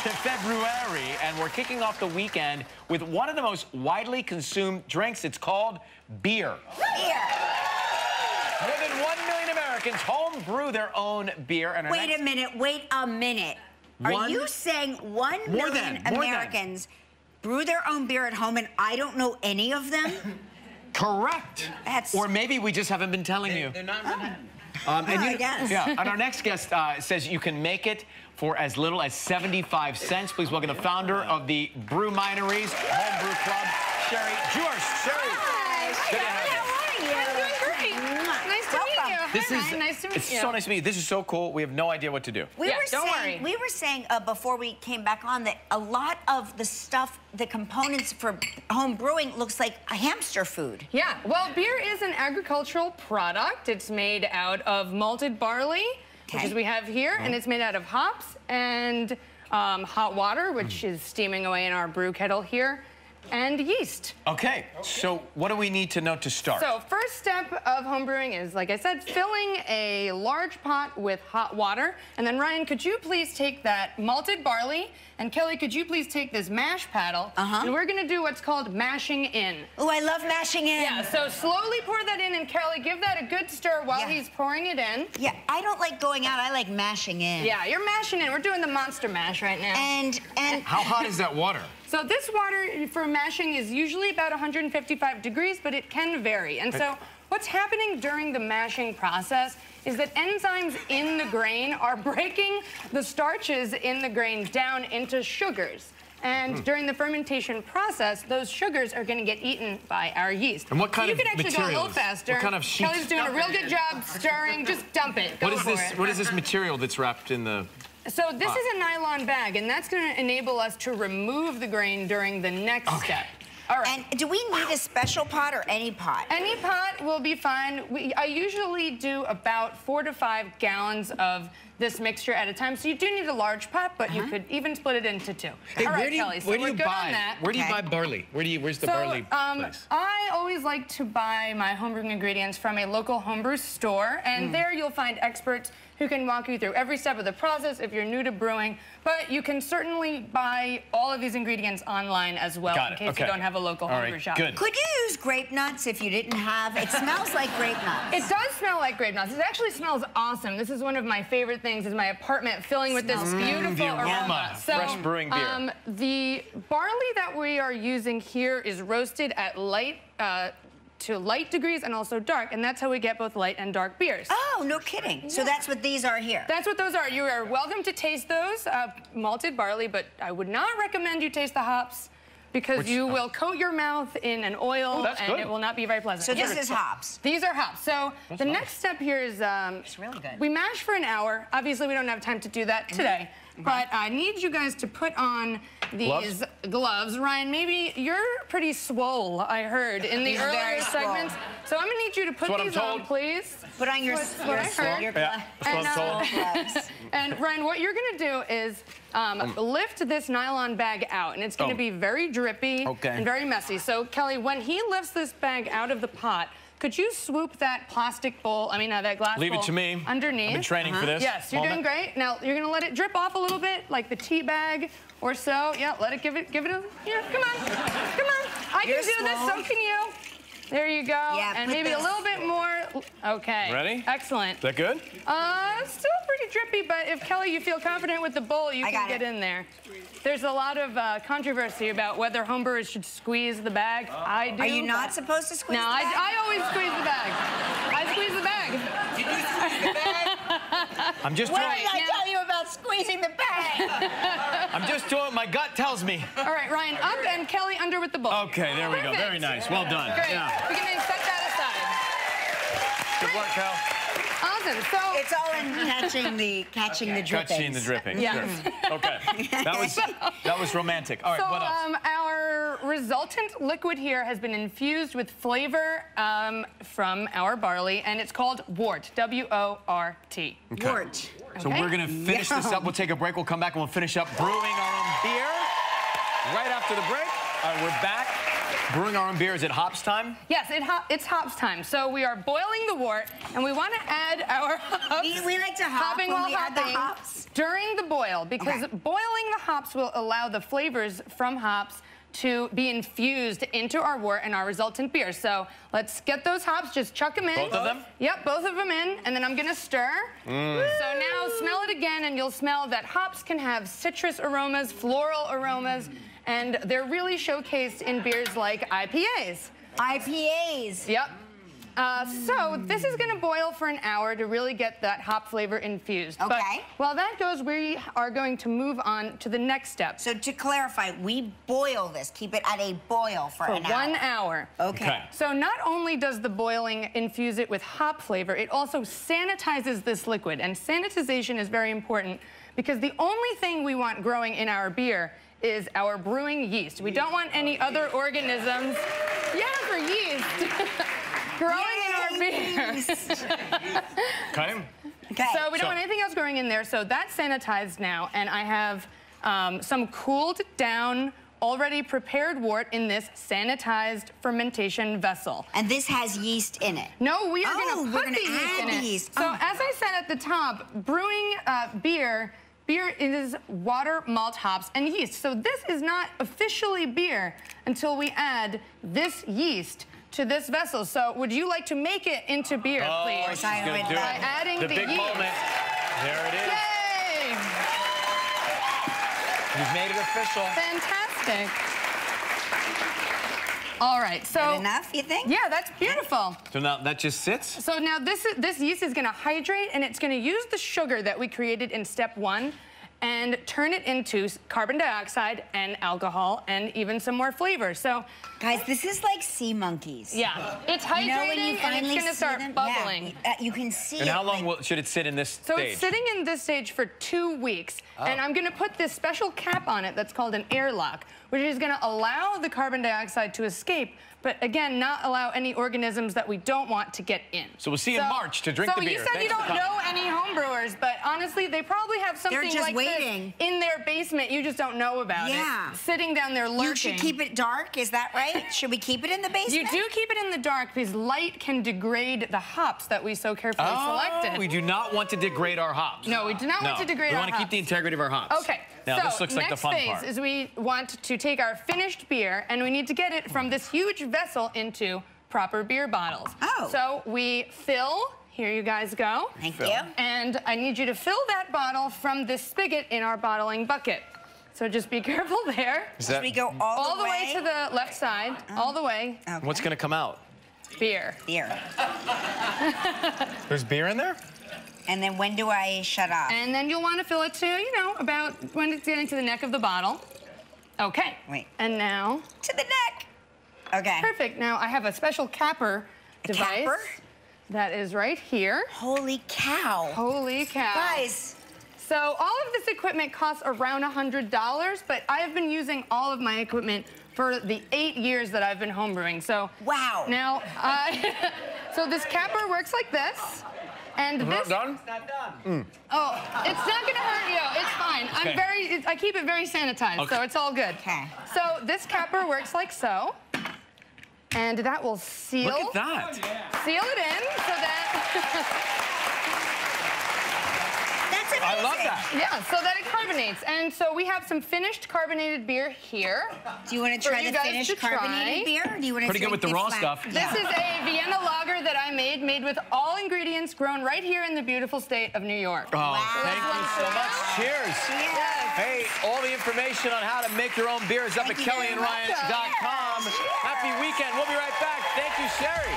to FeBREWary, and we're kicking off the weekend with one of the most widely consumed drinks. It's called beer. Beer. More than 1 million Americans home brew their own beer. And wait a minute. Are you saying 1 million Americans brew their own beer at home and I don't know any of them? Correct. Or maybe we just haven't been telling you. They're not Manhattan. I guess. Yeah, and our next guest says you can make it for as little as 75 cents. Please welcome the founder of the Brewmineries Homebrew Club, Sheri Jewhurst. Sheri. Hi. Good to have you. I'm doing great. Nice to meet you. This Hi, is, Ryan. Nice to meet you. It's so nice to meet you. This is so cool. We have no idea what to do. We were saying before we came back on that a lot of the stuff, the components for home brewing looks like a hamster food. Yeah, well, beer is an agricultural product. It's made out of malted barley, which is we have here, and it's made out of hops and hot water, which is steaming away in our brew kettle here, and yeast. Okay, so what do we need to know to start? So first step of home brewing is, like I said, filling a large pot with hot water. And then Ryan, could you please take that malted barley, and Kelly, could you please take this mash paddle, and we're gonna do what's called mashing in. Oh, I love mashing in. Yeah, so slowly pour that in, and Kelly, give that a good stir while he's pouring it in. Yeah, I don't like going out, I like mashing in. Yeah, you're mashing in. We're doing the monster mash right now. And how hot is that water? So this water for mashing is usually about 155 degrees, but it can vary. And so what's happening during the mashing process is that enzymes in the grain are breaking the starches in the grain down into sugars. And during the fermentation process, those sugars are going to get eaten by our yeast. And what kind of materials? You can actually go a little faster. What kind of sheets? Kelly's doing a real good job stirring. Just dump it. Go for it. What is this material that's wrapped in the... So this is a nylon bag, and that's going to enable us to remove the grain during the next step. All right. And do we need a special pot or any pot? Any pot will be fine. I usually do about 4 to 5 gallons of this mixture at a time. So you do need a large pot, but you could even split it into 2. Hey, all right, Kelly, so we're good on that. Where do you buy barley? Where's the barley place? I always like to buy my homebrewing ingredients from a local homebrew store, and there you'll find experts who can walk you through every step of the process if you're new to brewing. But you can certainly buy all of these ingredients online as well in case you don't have a local homebrew shop. Good. Could you use grape nuts if you didn't have? It smells like grape nuts. It does smell like grape nuts. It actually smells awesome. This is one of my favorite things, is my apartment filling with this beautiful aroma. So, fresh brewing beer. The barley that we are using here is roasted at light to light degrees and also dark, and that's how we get both light and dark beers. Oh, no kidding. Yeah. So that's what these are here. That's what those are. You are welcome to taste those, malted barley, but I would not recommend you taste the hops because you will coat your mouth in an oil and it will not be very pleasant. So this is hops. These are hops. So the next step here is it's really good. We mash for an hour. Obviously, we don't have time to do that today. But I need you guys to put on these gloves. Ryan, maybe you're pretty swole, I heard, in the earlier segments. So I'm going to need you to put these on, please. Put on your gloves. And Ryan, what you're going to do is lift this nylon bag out, and it's going to be very drippy and very messy. So, Kelly, when he lifts this bag out of the pot, could you swoop that plastic bowl, that glass bowl Leave it to me. Underneath? I've been training for this. Yes, you're doing great. Now, you're going to let it drip off a little bit, like the tea bag or so. Yeah, let it give it a, come on. I can do this, so can you. There you go. Yeah, and maybe a little bit more. Okay. Ready? Excellent. Is that good? Still pretty drippy, but if, Kelly, you feel confident with the bowl, you can get in there. There's a lot of controversy about whether homebrewers should squeeze the bag. I do. Are you not supposed to squeeze the bag? No, I always squeeze the bag. I squeeze the bag. Did you squeeze the bag? I'm just What doing did I tell you about squeezing the bag? I'm just doing what my gut tells me. All right, Ryan, up and Kelly under with the bowl. Okay, there we go. Very nice. Well done. Great. We're going to set that aside. Good work, Cal. Awesome. So it's all in catching the drippings. Catching the dripping. Yes. Sure. Okay. That was romantic. All right. So, what else? Our resultant liquid here has been infused with flavor from our barley, and it's called wort. W-O-R-T. Okay. Wort. So we're going to finish this up. We'll take a break. We'll come back and we'll finish up brewing our own beer right after the break. All right, we're back. brewing our own beer. Is it hops time? Yes, it's hops time. So we are boiling the wort, and we want to add our hops. We like to hop when we add the hops. During the boil, because boiling the hops will allow the flavors from hops to be infused into our wort and our resultant beer. So let's get those hops, just chuck them in. Both of them? Yep, both of them in, and then I'm gonna stir. So now smell it again, and you'll smell that hops can have citrus aromas, floral aromas, and they're really showcased in beers like IPAs. IPAs. Yep. So this is going to boil for an hour to really get that hop flavor infused. Okay. But while that goes, we are going to move on to the next step. So to clarify, we boil this, keep it at a boil for an hour. 1 hour. Okay. So not only does the boiling infuse it with hop flavor, it also sanitizes this liquid. And sanitization is very important because the only thing we want growing in our beer is our brewing yeast. We don't want any other organisms. Yeah, for yeast. Growing in our beer. Okay. So we don't want anything else growing in there. So that's sanitized now, and I have some cooled down, already prepared wort in this sanitized fermentation vessel. And this has yeast in it. No, we are going to put the yeast in it. Yeast. So as I said at the top, brewing beer is water, malt, hops, and yeast. So this is not officially beer until we add this yeast to this vessel. So would you like to make it into beer, please? She's gonna do it. By adding the big yeast. moment. There it is. Yay! You've made it official. Fantastic. All right, so... Good enough, you think? Yeah, that's beautiful. So now that just sits? So now this yeast is gonna hydrate, and it's gonna use the sugar that we created in step 1 and turn it into carbon dioxide and alcohol and even some more flavor. So, guys, this is like sea monkeys. yeah, it's hydrating and it's gonna start bubbling. Yeah, you can see And it. how long should it sit in this stage? So it's sitting in this stage for 2 weeks, and I'm gonna put this special cap on it that's called an airlock, which is gonna allow the carbon dioxide to escape, but again, not allow any organisms that we don't want to get in. So we'll see you in March to drink the beer. So you said you don't know any homebrewers, but honestly, they probably have something just like waiting. this in their basement. You just don't know about it. Sitting down there lurking. You should keep it dark, is that right? Should we keep it in the basement? You do keep it in the dark because light can degrade the hops that we so carefully selected. We do not want to degrade our hops. No, we do not want to degrade our hops. We want to keep the integrity of our hops. Okay. Now, so this looks like the fun next part. phase is we want to take our finished beer, and we need to get it from this huge vessel into proper beer bottles. Oh. So we fill. Here you guys go. Thank you. And I need you to fill that bottle from this spigot in our bottling bucket. So just be careful there. Should we go all the way to the left side, all the way. Okay. What's going to come out? Beer. Beer. There's beer in there? And then when do I shut off? And then you'll want to fill it to, you know, about when it's getting to the neck of the bottle. Okay. Wait. And now. To the neck. Okay. Perfect. Now I have a special capper device. Capper? That is right here. Holy cow. Holy cow. Guys. So all of this equipment costs around $100, but I have been using all of my equipment for the 8 years that I've been homebrewing. So wow. Now, so this capper works like this. And this. Not done? It's not done. Oh, it's not gonna hurt you. It's fine. Okay. I keep it very sanitized, so it's all good. Okay. So this capper works like so. And that will seal. Look at that. Seal it in so that. That's amazing. I love that. Yeah, so that it carbonates. And so we have some finished carbonated beer here. Do you want to try the finished carbonated beer? Or do you want to Pretty good with the raw stuff. This is a Vienna lager that I made with all ingredients grown right here in the beautiful state of New York. Oh, Wow. thank you so much. Cheers. Yes. Hey, all the information on how to make your own beer is up at Thank you very much. kellyandryan.com. Happy weekend. We'll be right back. Thank you, Sheri.